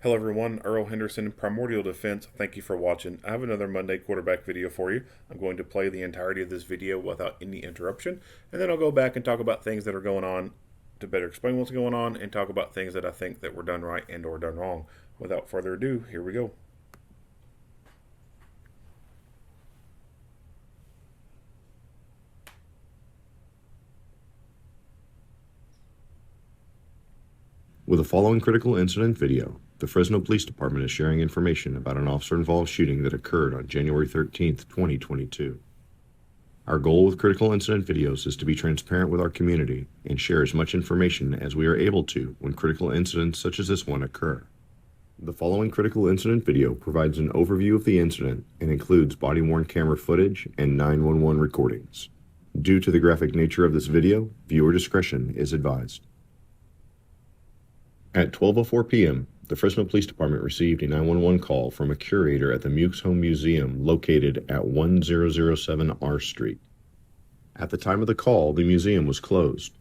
Hello everyone, Earl Henderson, Primordial Defense. Thank you for watching. I have another Monday quarterback video for you. I'm going to play the entirety of this video without any interruption, and then I'll go back and talk about things that are going on to better explain what's going on and talk about things that I think that were done right and or done wrong. Without further ado, here we go. With the following critical incident video, the Fresno Police Department is sharing information about an officer-involved shooting that occurred on January 13th, 2022. Our goal with critical incident videos is to be transparent with our community and share as much information as we are able to when critical incidents such as this one occur. The following critical incident video provides an overview of the incident and includes body-worn camera footage and 911 recordings. Due to the graphic nature of this video, viewer discretion is advised. At 12:04 p.m., the Fresno Police Department received a 911 call from a curator at the Mukes Home Museum located at 1007 R Street. At the time of the call, the museum was closed.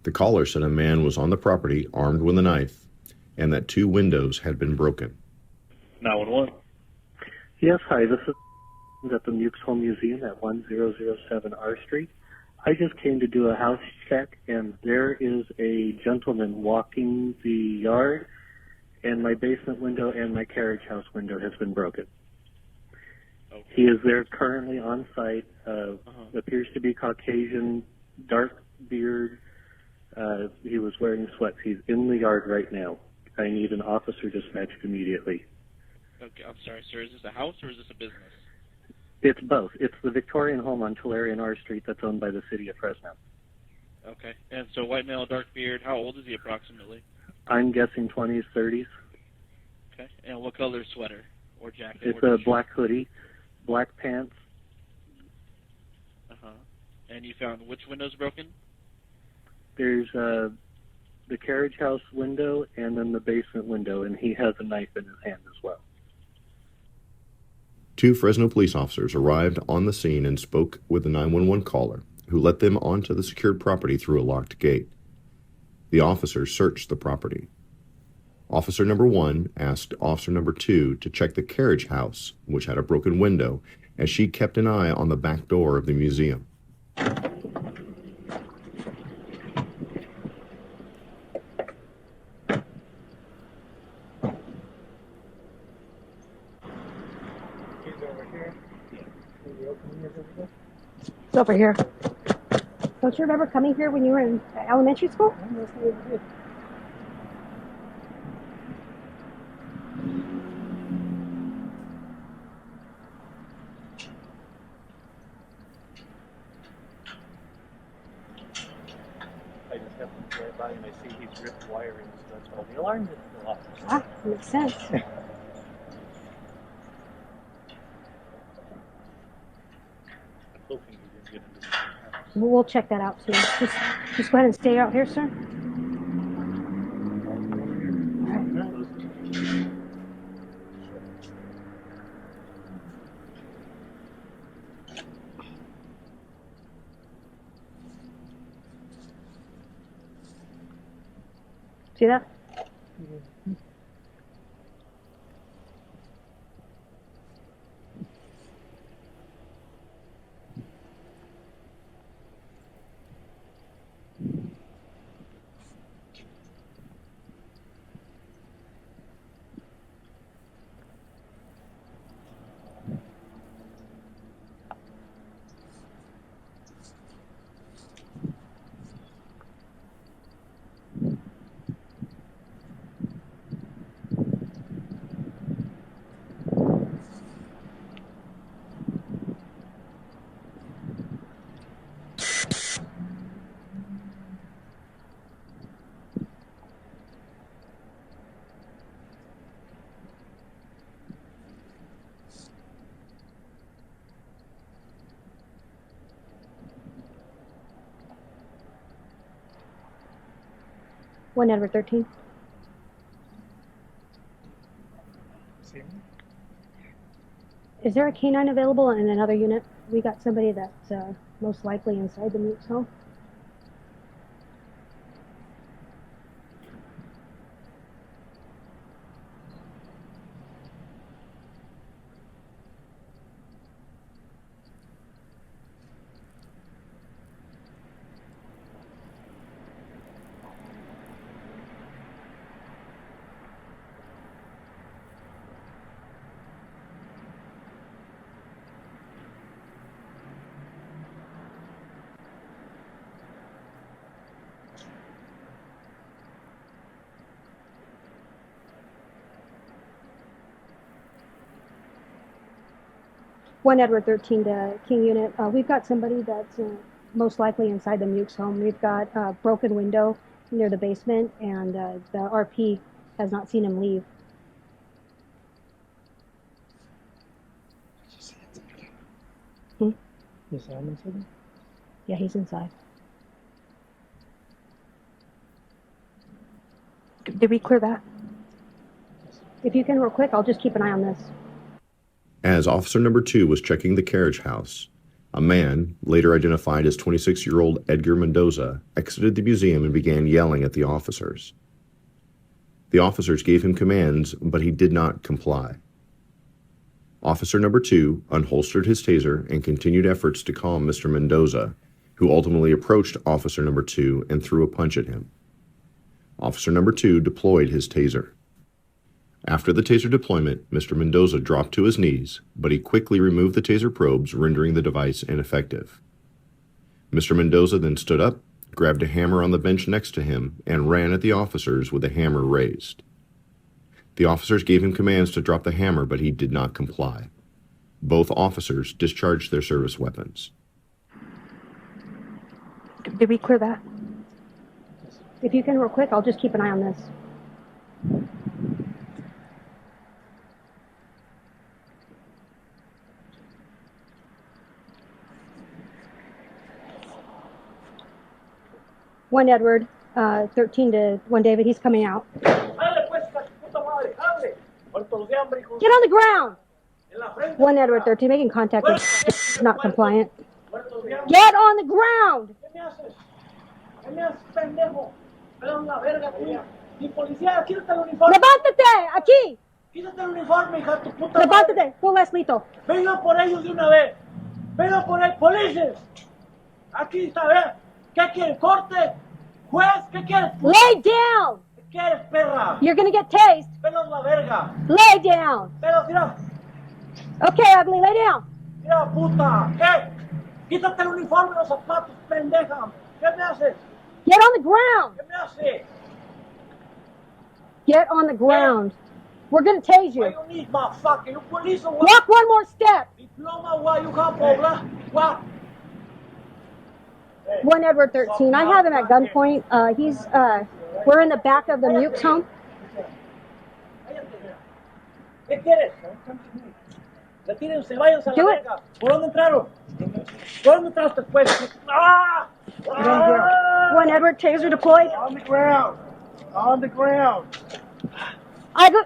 The caller said a man was on the property armed with a knife and that two windows had been broken. 911. Yes, hi, this is at the Mukes Home Museum at 1007 R Street. I just came to do a house check, and there is a gentleman walking the yard, and my basement window and my carriage house window has been broken. Okay. He is there currently on site, appears to be Caucasian, dark beard. He was wearing sweats. He's in the yard right now. I need an officer dispatched immediately. Okay, I'm sorry, sir. Is this a house or is this a business? It's both. It's the Victorian home on Tulare R Street that's owned by the city of Fresno. Okay. And so white male, dark beard. How old is he approximately? I'm guessing 20s, 30s. Okay. And what color sweater or jacket? It's or a t-shirt? black hoodie, black pants. Uh-huh. And you found which window's broken? There's the carriage house window and then the basement window, and he has a knife in his hand as well. Two Fresno police officers arrived on the scene and spoke with the 911 caller, who let them onto the secured property through a locked gate. The officers searched the property. Officer number 1 asked officer number 2 to check the carriage house, which had a broken window, as she kept an eye on the back door of the museum. It's over here. Don't you remember coming here when you were in elementary school? I just happened to drive by and I see he's ripped wiring, so that's why the alarm is still off. Ah, makes sense. I'm hoping he didn't get into the house. We'll check that out too. Just go ahead and stay out here, sir. See that? One number 13. Is there a canine available in another unit? We got somebody that's most likely inside the Mukes home. 1 Edward 13 to King Unit. We've got somebody that's most likely inside the Muke's home. We've got a broken window near the basement, and the RP has not seen him leave. Yeah, he's inside. Did we clear that? If you can real quick, I'll just keep an eye on this. As officer number 2 was checking the carriage house, a man, later identified as 26-year-old Edgar Mendoza, exited the museum and began yelling at the officers. The officers gave him commands, but he did not comply. Officer number 2 unholstered his taser and continued efforts to calm Mr. Mendoza, who ultimately approached officer number 2 and threw a punch at him. Officer number 2 deployed his taser. After the taser deployment, Mr. Mendoza dropped to his knees, but he quickly removed the taser probes, rendering the device ineffective. Mr. Mendoza then stood up, grabbed a hammer on the bench next to him, and ran at the officers with the hammer raised. The officers gave him commands to drop the hammer, but he did not comply. Both officers discharged their service weapons. Did we clear that? If you can real quick, I'll just keep an eye on this. One Edward, 13 to 1 David, he's coming out. Get on the ground! 1 Edward, 13, making contact with not compliant. Get on the ground! Levántate, aquí! Quítate el uniforme, hija de tu puta madre. Levántate, tú les lito. Venga por ellos de una vez. Venga por ahí, policías. Aquí está, ¿ver? ¿Qué quieres? ¿Corte? ¿Juez? ¿Qué quieres? Lay down! ¿Qué quieres, perra? You're gonna get tased. Pelos la verga. Lay down! Pelos, mira. Okay, ugly, lay down. Mira, puta. ¿Qué? Quítate el uniforme y los zapatos, pendeja. ¿Qué me haces? Get on the ground! ¿Qué me haces? Get on the ground. We're gonna tase Why you. you need, motherfucker? You police or what? Walk one more step. Diploma, why you have, Pobla? What? 1 Edward 13. I have him at gunpoint. We're in the back of the Muke's home. ¿Qué quieres? Retírense, váyanse a la Do it. verga. ¿Por dónde entraron? ¿Por dónde entraste, pues? ¡Ah! 1 Edward, taser deployed. On the ground. On the ground. I go.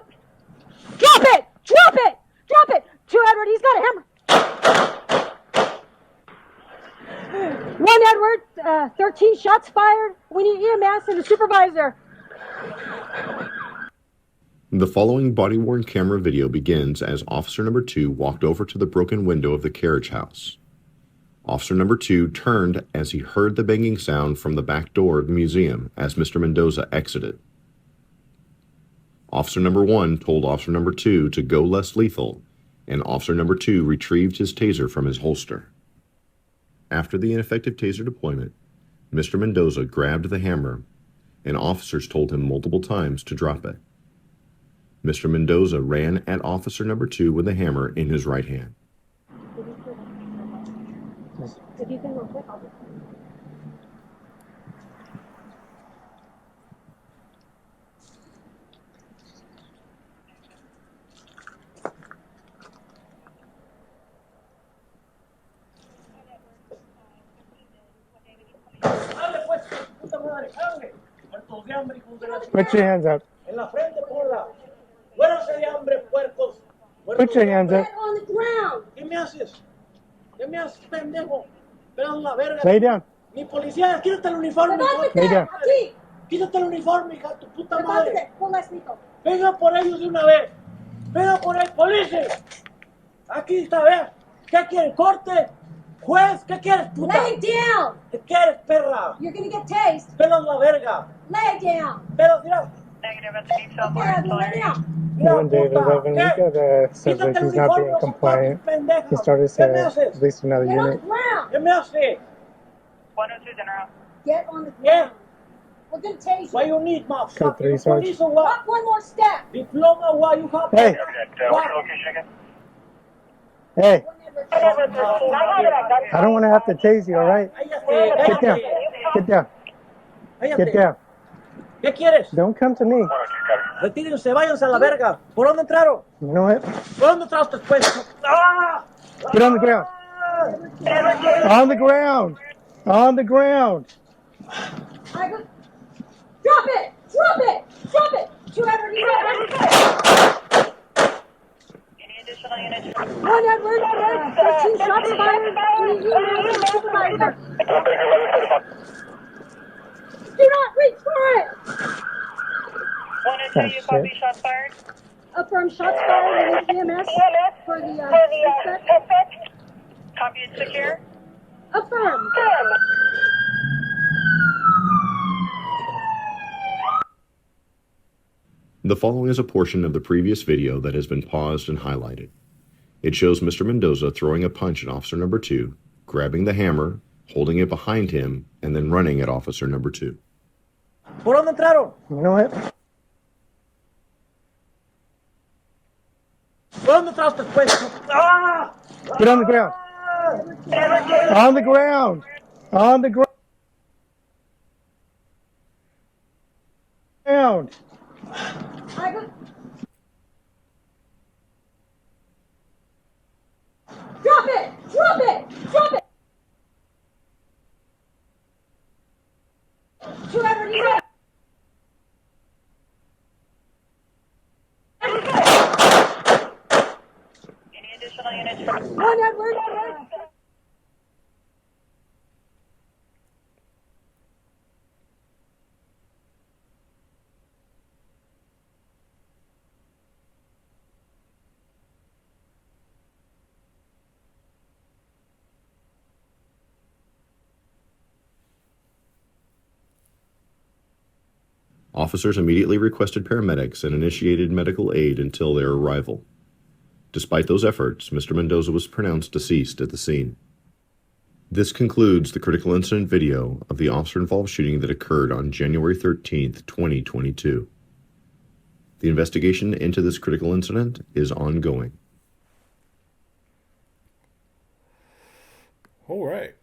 Drop it! Drop it! Drop it! 2 Edward, he's got a hammer. 1 Edward, 13 shots fired. We need EMS and a supervisor. The following body-worn camera video begins as officer number 2 walked over to the broken window of the carriage house. Officer number 2 turned as he heard the banging sound from the back door of the museum as Mr. Mendoza exited. Officer number 1 told officer number 2 to go less lethal, and officer number 2 retrieved his taser from his holster. After the ineffective taser deployment, Mr. Mendoza grabbed the hammer, and officers told him multiple times to drop it. Mr. Mendoza ran at officer number 2 with the hammer in his right hand. If you can real quick, I'll just... Dale, pues, puta madre, dale. Muertos de hambre, hijos de la Put your hands up. En la frente, ponla. Muéranse de hambre, puercos. Put your hands up. Get on the ground! ¿Qué me haces? ¿Qué me haces, pendejo? Pelos la verga. Lay down. Ni policía, quítate el uniforme. Levántate, Lay down. aquí. Quítate el uniforme, hija de tu puta madre. Levántate, tú les lito. Venga por ellos de una vez. Venga por ahí, policías. Aquí está, ¿ver? ¿Qué quieres? ¿Corte? ¿Juez? ¿Qué quieres, puta? Lay down! ¿Qué quieres, perra? You're gonna get tased. Pelos la verga. Lay down! Pelos, mira. Negative at the beach cell Okay, ugly, lay down. Mira, One David puta. 11, we got a subject Quítate el who's not uniforme, being los compliant. zapatos, pendeja. He started ¿Qué me to haces? release another Get on the unit. ground! ¿Qué me haces? 102 dinner out. Get on the ¿Qué? ground. We're gonna tase Why you. you need, Code motherfucker? 3, You Sarge. police or what? Walk one more step. Diploma, why you have? Hey. What? Hey, I don't want to have to tase you, all right? Get down. Get down. Get down. ¿Qué quieres? Don't come to me. Retírense, váyanse a la verga. ¿Por dónde entraron? You know what? ¿Por dónde entraste, pues? ¡Ah! Get on the ground. On the ground. On the ground. Drop it! Drop it! Drop it! Two Edward, you got Any additional units? One Edward, 13 shots fired. Any EMS supervisor. Do not reach for it! 1 and 2, you copy shots fired? Affirm shots fired. Any EMS for the suspect. Copy and secure? Affirm. The following is a portion of the previous video that has been paused and highlighted. It shows Mr. Mendoza throwing a punch at Officer Number 2, grabbing the hammer, holding it behind him, and then running at Officer Number 2. ¿Por dónde entraron? You know what? ¿Por dónde entraste, pues? ¡Ah! Get on the ground. On the ground. On the ground. Drop it! Drop it! Drop it! Two Edward, you got Any additional units? one Edward. Officers immediately requested paramedics and initiated medical aid until their arrival. Despite those efforts, Mr. Mendoza was pronounced deceased at the scene. This concludes the critical incident video of the officer-involved shooting that occurred on January 13th, 2022. The investigation into this critical incident is ongoing. All right.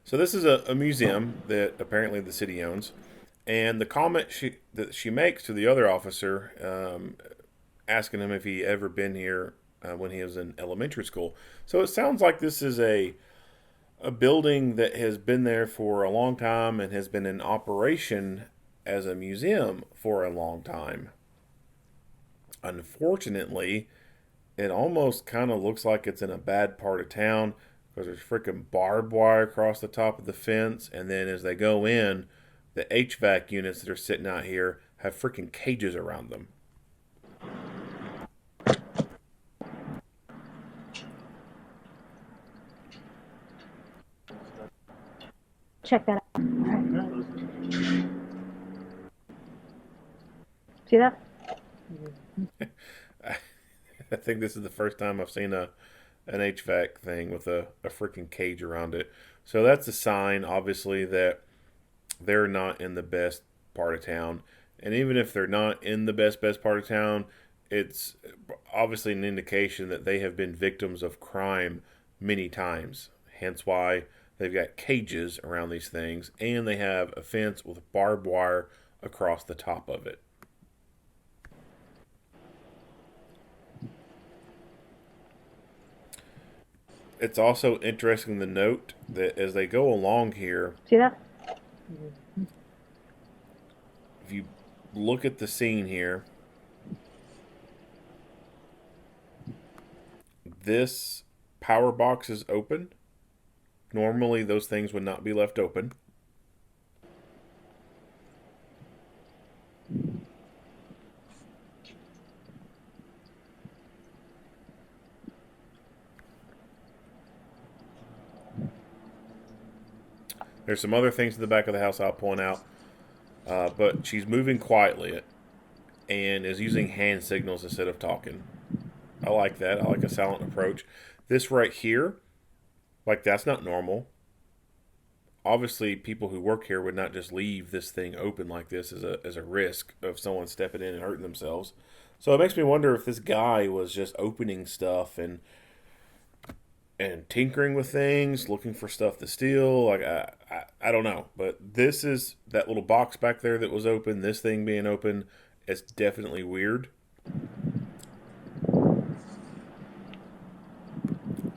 So this is a museum that apparently the city owns, and the comment that she makes to the other officer, asking him if he ever been here when he was in elementary school. So it sounds like this is a building that has been there for a long time and has been in operation as a museum for a long time. Unfortunately, it almost kind of looks like it's in a bad part of town, because there's freaking barbed wire across the top of the fence, and then as they go in, the HVAC units that are sitting out here have freaking cages around them. Check that out. See that? I think this is the first time I've seen an HVAC thing with a freaking cage around it. So that's a sign, obviously, that they're not in the best part of town. And even if they're not in the best part of town, it's obviously an indication that they have been victims of crime many times. Hence why they've got cages around these things, and they have a fence with barbed wire across the top of it. It's also interesting to note that as they go along here, See that? if you look at the scene here, this power box is open. Normally those things would not be left open. There's some other things in the back of the house I'll point out. But she's moving quietly and is using hand signals instead of talking. I like that. I like a silent approach. This right here Like, that's not normal. Obviously, people who work here would not just leave this thing open like this as a risk of someone stepping in and hurting themselves. So it makes me wonder if this guy was just opening stuff and tinkering with things, looking for stuff to steal. Like, I don't know. But this is that little box back there that was open, this thing being open, it's definitely weird.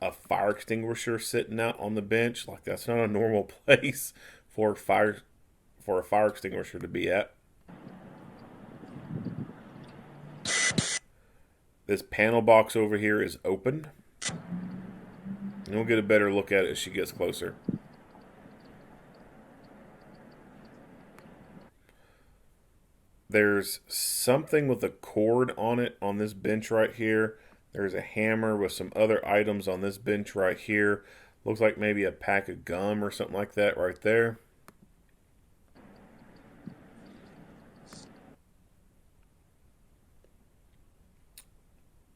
A fire extinguisher sitting out on the bench, like that's not a normal place for a fire extinguisher to be at. This panel box over here is open. And we'll get a better look at it as she gets closer. There's something with a cord on it on this bench right here. There's a hammer with some other items on this bench right here. Looks like maybe a pack of gum or something like that right there.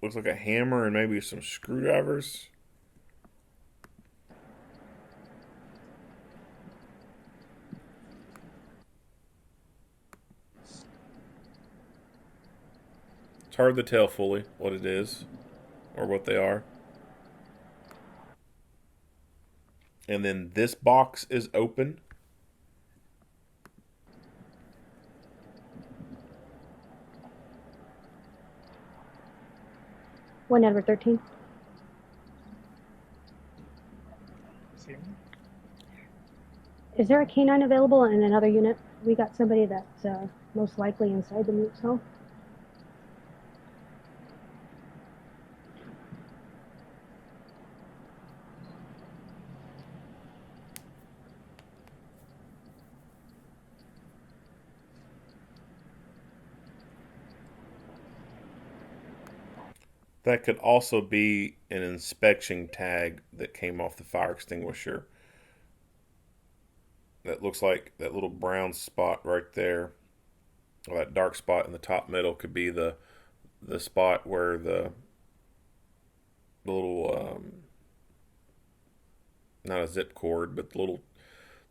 Looks like a hammer and maybe some screwdrivers. It's hard to tell fully what it is or what they are. And then this box is open. One Edward 13. Is there a canine available in another unit? We got somebody that's most likely inside the Mutes home. That could also be an inspection tag that came off the fire extinguisher. That looks like that little brown spot right there, or that dark spot in the top middle could be the spot where the little not a zip cord, but the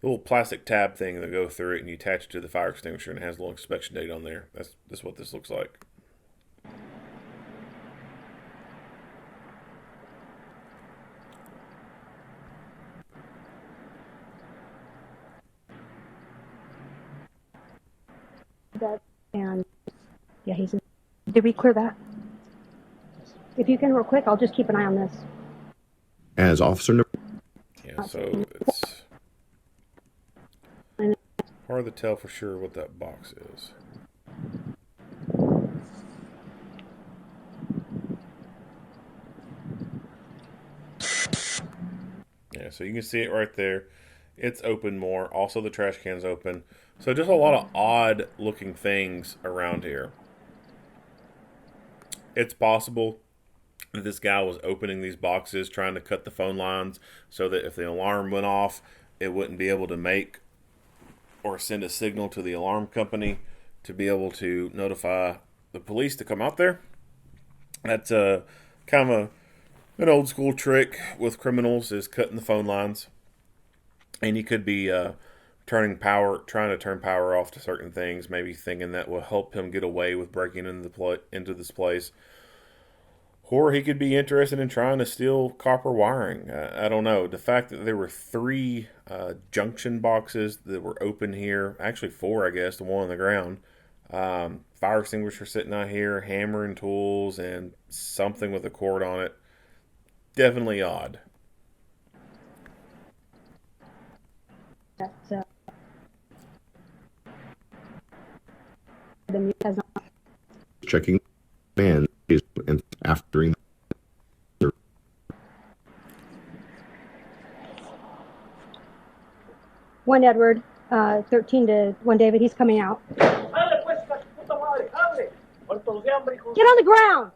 little plastic tab thing that go through it, and you attach it to the fire extinguisher, and it has a little inspection date on there. That's what this looks like. And yeah, he's in. Did we clear that? If you can real quick, I'll just keep an eye on this. As officer number. Yeah, so it's hard to tell for sure what that box is. Yeah, so you can see it right there. It's open more. Also, the trash can's open. So just a lot of odd looking things around here. It's possible that this guy was opening these boxes trying to cut the phone lines so that if the alarm went off, it wouldn't be able to make or send a signal to the alarm company to be able to notify the police to come out there. That's kind of an old school trick with criminals, is cutting the phone lines. And you could be trying to turn power off to certain things, maybe thinking that will help him get away with breaking into this place. Or he could be interested in trying to steal copper wiring. I don't know. The fact that there were 3 junction boxes that were open here, actually 4, I guess, the one on the ground. Fire extinguisher sitting out here, hammer and tools, and something with a cord on it. Definitely odd. That the Mute has not. Checking man and after. One Edward 13 to 1 David. He's coming out. Get on the ground.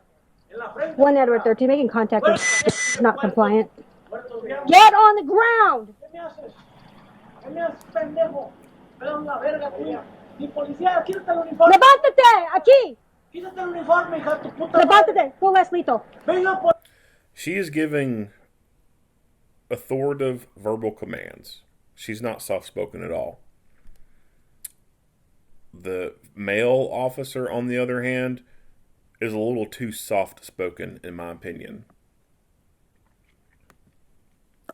1 Edward 13 making contact with not compliant. Get on the ground. Levántate aquí. Levántate. Go, Leslito. She is giving authoritative verbal commands. She's not soft-spoken at all. The male officer, on the other hand, is a little too soft-spoken, in my opinion.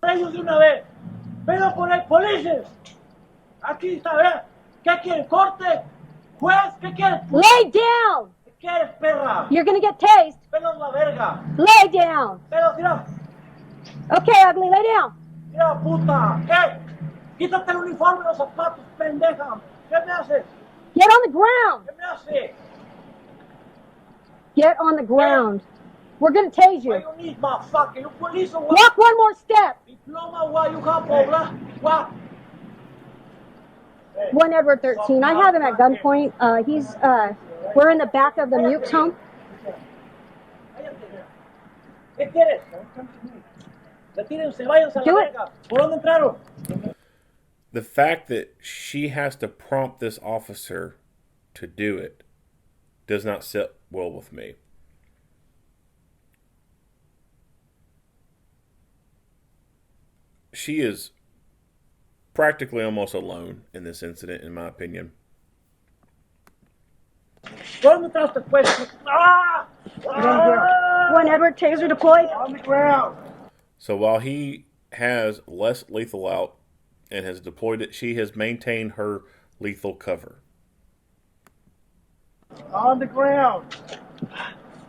Ellos de una vez. Pero por el police. Aquí está, ¿verdad? ¿Qué quieres? ¿Corte? ¿Juez? ¿Qué quieres? Lay down! ¿Qué quieres, perra? You're gonna get tased. Pelos la verga. Lay down! Pelos, mira. Okay, ugly, lay down. Mira, puta. ¿Qué? Quítate el uniforme y los zapatos, pendeja. ¿Qué me haces? Get on the ground. ¿Qué me haces? Get on the ground. We're gonna tase Why you. you need my fucking police or what? Walk one more step. Diploma, why you have, blah, what? 1 Edward 13. I have him at gunpoint. We're in the back of the Mukes home. ¿Qué quieres? Retírense, váyanse a la Do it. verga. ¿Por dónde entraron? The fact that she has to prompt this officer to do it does not sit well with me. She is practically almost alone in this incident, in my opinion. ¿Por dónde entraste, pues? ¡Ah! ¡Ah! 1 Edward, taser deployed. On the ground. So while he has less lethal out and has deployed it, she has maintained her lethal cover. On the ground.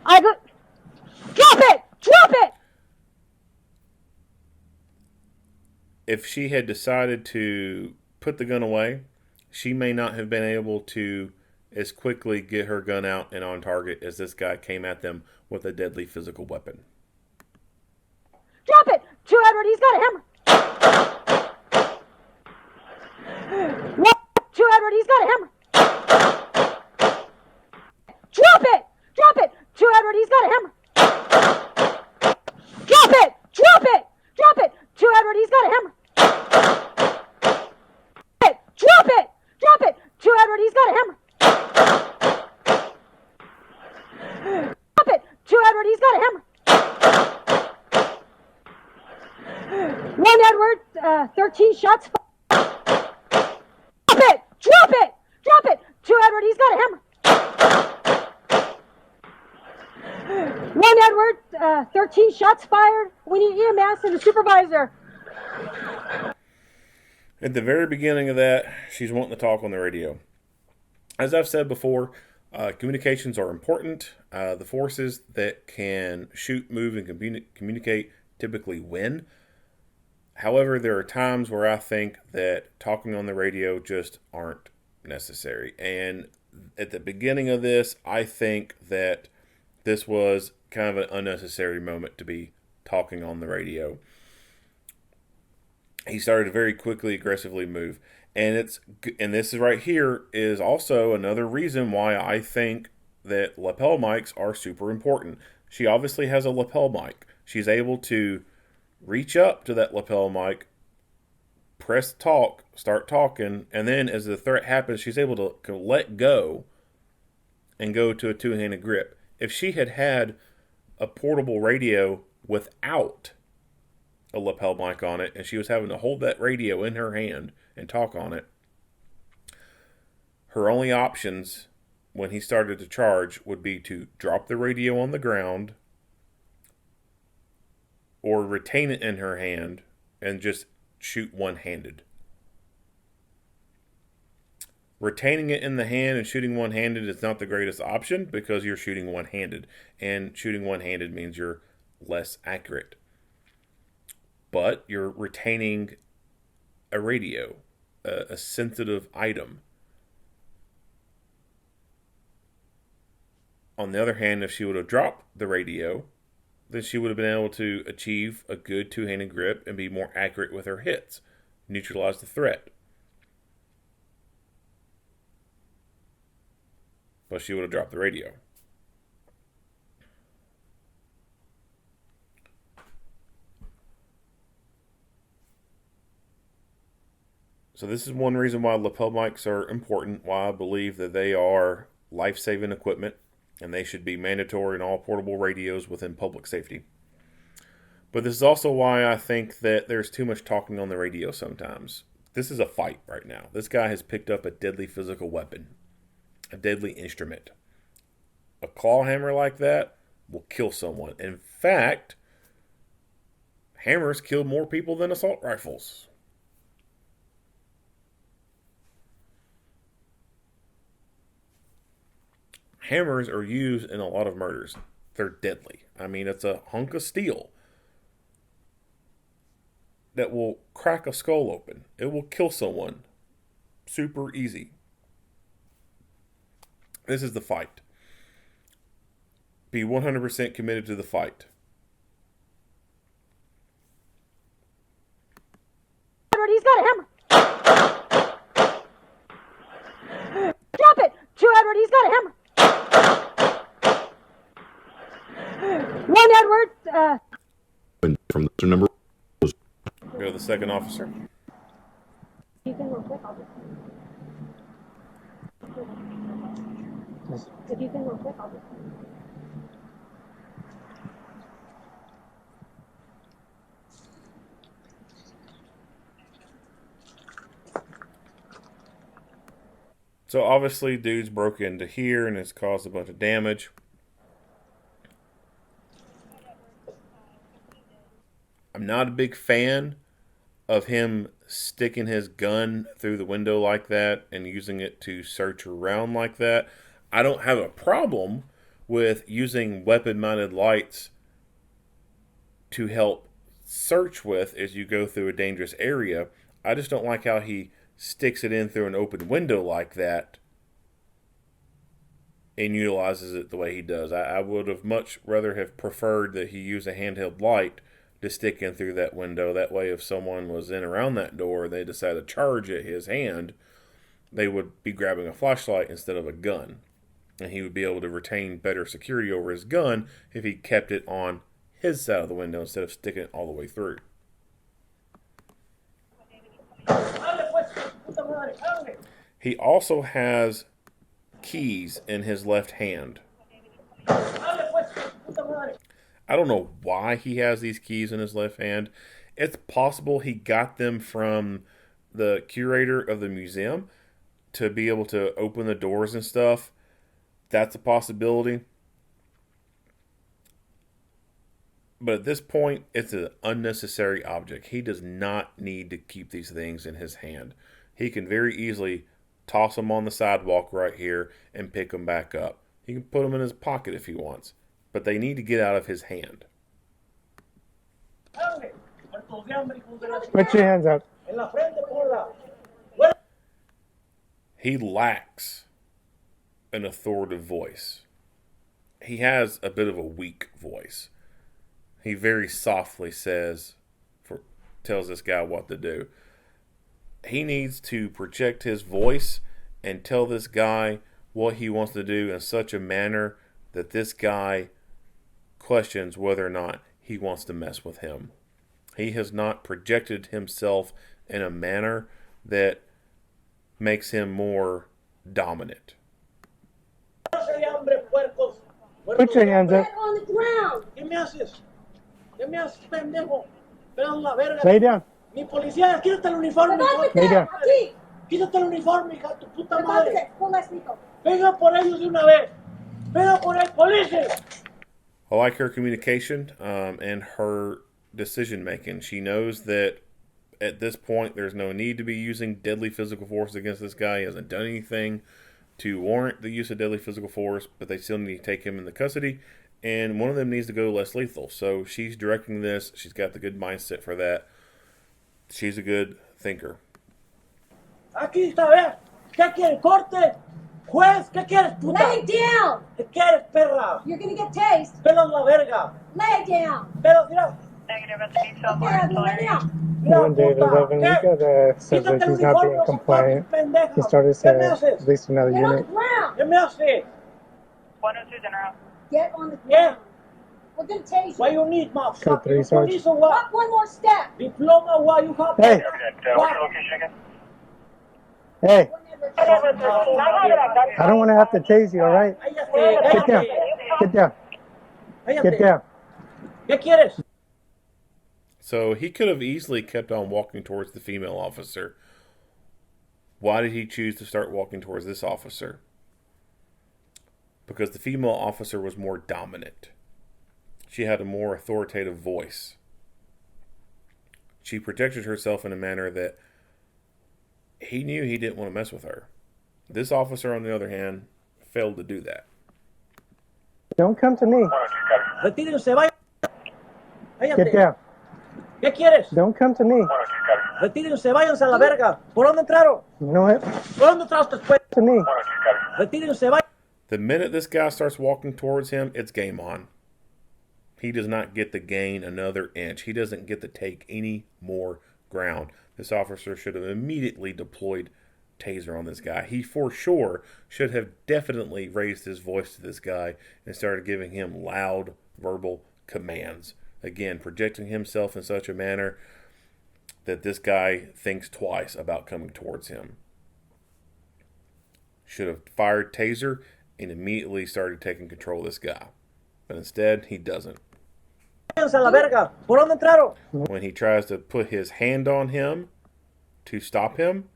Drop it! Drop it! If she had decided to put the gun away, she may not have been able to as quickly get her gun out and on target as this guy came at them with a deadly physical weapon. Drop it! 2 Edward, he's got a hammer. 2 Edward, he's got a hammer. Drop it! Drop it! 2 Edward, he's got a hammer. Drop it! Drop it! Drop it! 2 Edward, he's got a hammer. Drop it! Drop it! 2 Edward, he's got a hammer. Drop it! 2 Edward, he's got a hammer. 1 Edward, 13 shots. Drop it! Drop it! Drop it! 2 Edward, he's got a hammer. 1 Edward, 13 shots fired. We need EMS and the supervisor. At the very beginning of that, she's wanting to talk on the radio. As I've said before, communications are important. The forces that can shoot, move, and communicate typically win. However, there are times where I think that talking on the radio just aren't necessary. And at the beginning of this, I think that this was kind of an unnecessary moment to be talking on the radio. He started to very quickly, aggressively move. And this is right here is also another reason why I think that lapel mics are super important. She obviously has a lapel mic. She's able to reach up to that lapel mic, press talk, start talking, and then as the threat happens, she's able to let go and go to a two-handed grip. If she had had a portable radio without a lapel mic on it, and she was having to hold that radio in her hand and talk on it, her only options when he started to charge would be to drop the radio on the ground or retain it in her hand and just shoot one-handed. Retaining it in the hand and shooting one-handed is not the greatest option because you're shooting one-handed, and shooting one-handed means you're less accurate. But you're retaining a radio, a sensitive item. On the other hand, if she would have dropped the radio, then she would have been able to achieve a good two-handed grip and be more accurate with her hits, neutralize the threat. But she would have dropped the radio. So this is one reason why lapel mics are important, why I believe that they are life-saving equipment and they should be mandatory in all portable radios within public safety. But this is also why I think that there's too much talking on the radio sometimes. This is a fight right now. This guy has picked up a deadly physical weapon, a deadly instrument. A claw hammer like that will kill someone. In fact, hammers kill more people than assault rifles. Hammers are used in a lot of murders. They're deadly. I mean, it's a hunk of steel that will crack a skull open. It will kill someone. Super easy. This is the fight. Be 100% committed to the fight. Edward, he's got a hammer. Drop it. True, Edward, he's got a hammer. One, Edward. From the number. Go to the second officer. You can real quick, I'll just. If you can real quick, I'll just. So obviously, dude's broke into here and has caused a bunch of damage. I'm not a big fan of him sticking his gun through the window like that and using it to search around like that. I don't have a problem with using weapon-mounted lights to help search with as you go through a dangerous area. I just don't like how he sticks it in through an open window like that and utilizes it the way he does. I would have much rather have preferred that he use a handheld light to stick in through that window. That way, if someone was in around that door and they decided to charge at his hand, they would be grabbing a flashlight instead of a gun. And he would be able to retain better security over his gun if he kept it on his side of the window instead of sticking it all the way through. He also has keys in his left hand. I don't know why he has these keys in his left hand. It's possible he got them from the curator of the museum to be able to open the doors and stuff. That's a possibility. But at this point, it's an unnecessary object. He does not need to keep these things in his hand. He can very easily toss them on the sidewalk right here and pick them back up. He can put them in his pocket if he wants. But they need to get out of his hand. Put your hands up. He lacks an authoritative voice. He has a bit of a weak voice. He very softly tells this guy what to do. He needs to project his voice and tell this guy what he wants to do in such a manner that this guy questions whether or not he wants to mess with him. He has not projected himself in a manner that makes him more dominant. Put your hands up. Get on the ground. ¿Qué me haces? ¿Qué me haces, pendejo? Pero la verga. Lay down. Mi policía, quítate el uniforme. Lay down. Aquí. Quítate el uniforme, hija, tu puta madre. Venga por ellos de una vez. Venga por el policía. I like her communication and her decision making. She knows that at this point there's no need to be using deadly physical force against this guy. He hasn't done anything to warrant the use of deadly physical force, but they still need to take him into custody, and one of them needs to go less lethal. So she's directing this. She's got the good mindset for that. She's a good thinker. Aquí está, vea. ¿Qué quieres? ¿Corte? Juez, ¿qué quieres, puta? Lay down! ¿Qué quieres, perra? You're gonna get tased. Pelos la verga. Lay down! Pelos, mira. Negative at the detail Okay, Edward, lay down. Mira, One day, puta. 11, we got says that he's not being compliant. He started to at least another Get on the unit. ground! ¿Qué me hace? 102 dinner. Get on the Yeah. ground. We're gonna tase Why you. you need, Code motherfucker? 3, You Sarge. police or what? Up one more step. Diploma, why you have? Hey. What? Location again? Hey, One, Edward. I don't want to have to tase you, all right? Cállate, Get down. cállate. Get down. Cállate. Get down. ¿Qué quieres? So he could have easily kept on walking towards the female officer. Why did he choose to start walking towards this officer? Because the female officer was more dominant. She had a more authoritative voice. She protected herself in a manner that he knew he didn't want to mess with her. This officer, on the other hand, failed to do that. Don't come to me. Retírense, vayan. Get down. ¿Qué quieres? Don't come to me. Retírense, váyanse a la verga. ¿Por dónde entraron? You know what? ¿Por dónde entraste después? To me. Retírense, vayan. The minute this guy starts walking towards him, it's game on. He does not get to gain another inch. He doesn't get to take any more ground. This officer should have immediately deployed taser on this guy. He for sure should have definitely raised his voice to this guy and started giving him loud verbal commands. Again, projecting himself in such a manner that this guy thinks twice about coming towards him. Should have fired taser and immediately started taking control of this guy. But instead, he doesn't. Váyanse a la verga. ¿Por dónde entraron? When he tries to put his hand on him to stop him,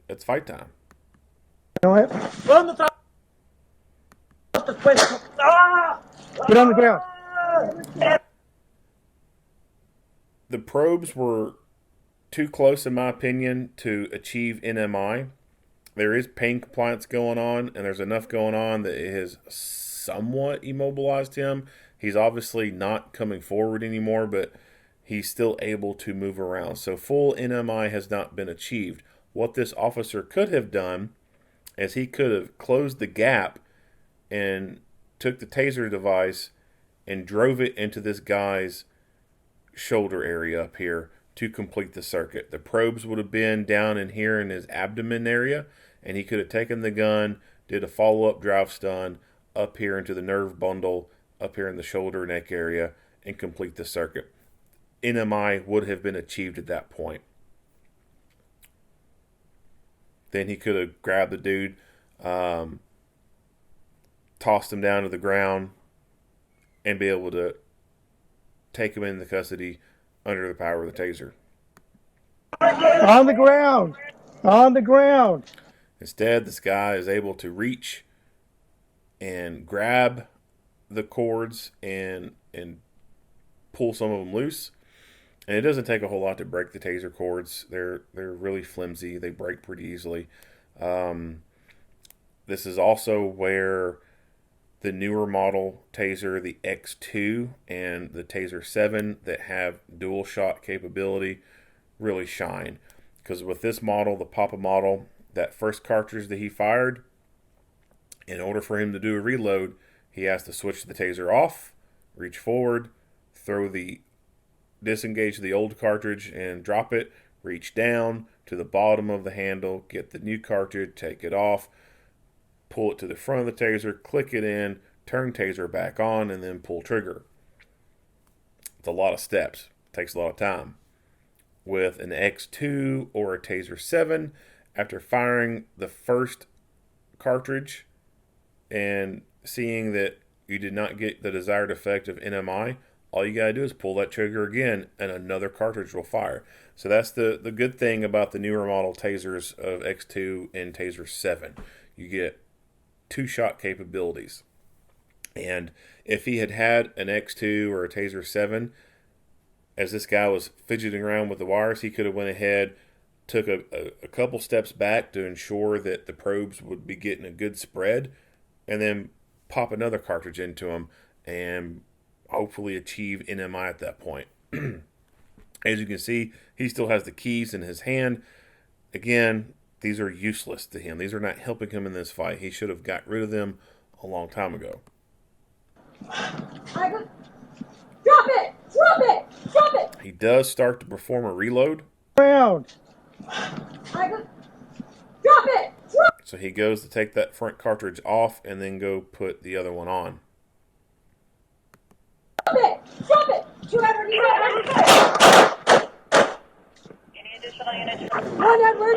it's fight time. You know what? ¿Por dónde entraron después? ¡Ah! Get on the ground. The probes were too close, in my opinion, to achieve NMI. There is pain compliance going on, and there's enough going on that it has somewhat immobilized him. He's obviously not coming forward anymore, but he's still able to move around. So full NMI has not been achieved. What this officer could have done is he could have closed the gap and took the taser device and drove it into this guy's shoulder area up here to complete the circuit. The probes would have been down in here in his abdomen area, and he could have taken the gun, did a follow-up drive stun up here into the nerve bundle, up here in the shoulder neck area, and complete the circuit. NMI would have been achieved at that point. Then he could have grabbed the dude, tossed him down to the ground, and be able to take him into custody under the power of the taser. On the ground. On the ground. Instead, this guy is able to reach and grab the cords and pull some of them loose. And it doesn't take a whole lot to break the taser cords. They're really flimsy. They break pretty easily. This is also where the newer model taser, the X2 and the Taser 7 that have dual shot capability really shine. Because with this model, the Papa model, that first cartridge that he fired, in order for him to do a reload, he has to switch the taser off, reach forward, disengage the old cartridge and drop it, reach down to the bottom of the handle, get the new cartridge, take it off, pull it to the front of the taser, click it in, turn taser back on, and then pull trigger. It's a lot of steps. It takes a lot of time. With an X2 or a Taser 7, after firing the first cartridge and seeing that you did not get the desired effect of NMI, all you got to do is pull that trigger again and another cartridge will fire. So that's the good thing about the newer model tasers of X2 and Taser 7. You get two-shot capabilities. And if he had an X2 or a Taser 7, as this guy was fidgeting around with the wires, he could have went ahead, took a couple steps back to ensure that the probes would be getting a good spread, and then pop another cartridge into them and hopefully achieve NMI at that point. As you can see, he still has the keys in his hand. Again, these are useless to him. These are not helping him in this fight. He should have got rid of them a long time ago. Drop it! Drop it! Drop it! He does start to perform a reload. Ground. Drop it! Drop So he goes to take that front cartridge off and then go put the other one on. it! Drop it! Do you ever need Any additional units? one Edward?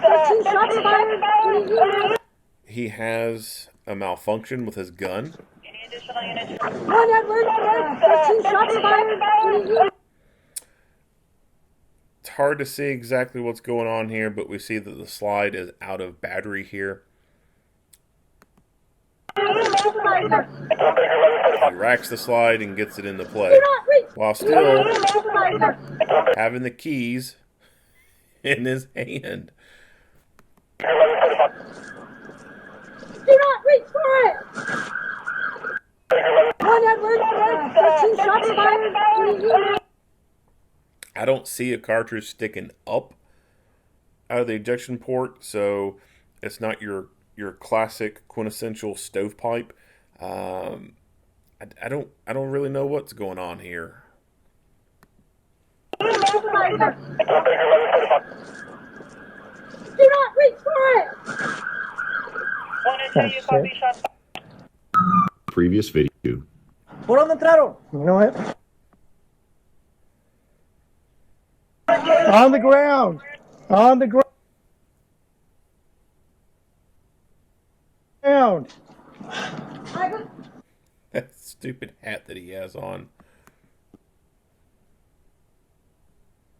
13 shots fired. He has a malfunction with his gun. Any additional units? 1 Edward, 13 shots fired. Any unit? It's hard to see exactly what's going on here, but we see that the slide is out of battery here. He racks the slide and gets it into play, while still having the keys in his hand. Do not reach for it. 1 Edward, 13 shots fired. Any unit? I don't see a cartridge sticking up out of the ejection port, so it's not your classic quintessential stovepipe. I don't really know what's going on here. Do not reach for it. 1 and 2, you copy shots fired. Previous video. ¿Por dónde entraron? You know what? On the ground. On the ground. That stupid hat that he has on.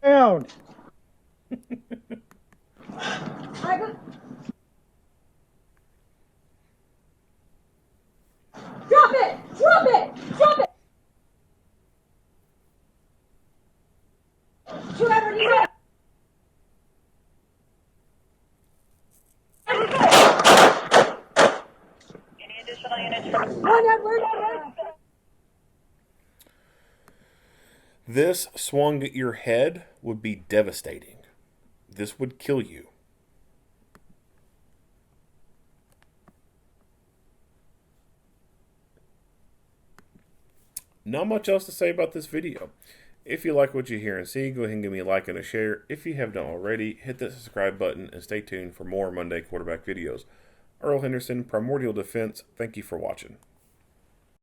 Ground. Drop it. Drop it. Drop it. 2 Edward, you got it. Any additional units? 1 Edward. This swung at your head would be devastating. This would kill you. Not much else to say about this video. If you like what you hear and see, go ahead and give me a like and a share. If you have not already, hit that subscribe button and stay tuned for more Monday quarterback videos. Earl Henderson, Primordial Defense, thank you for watching.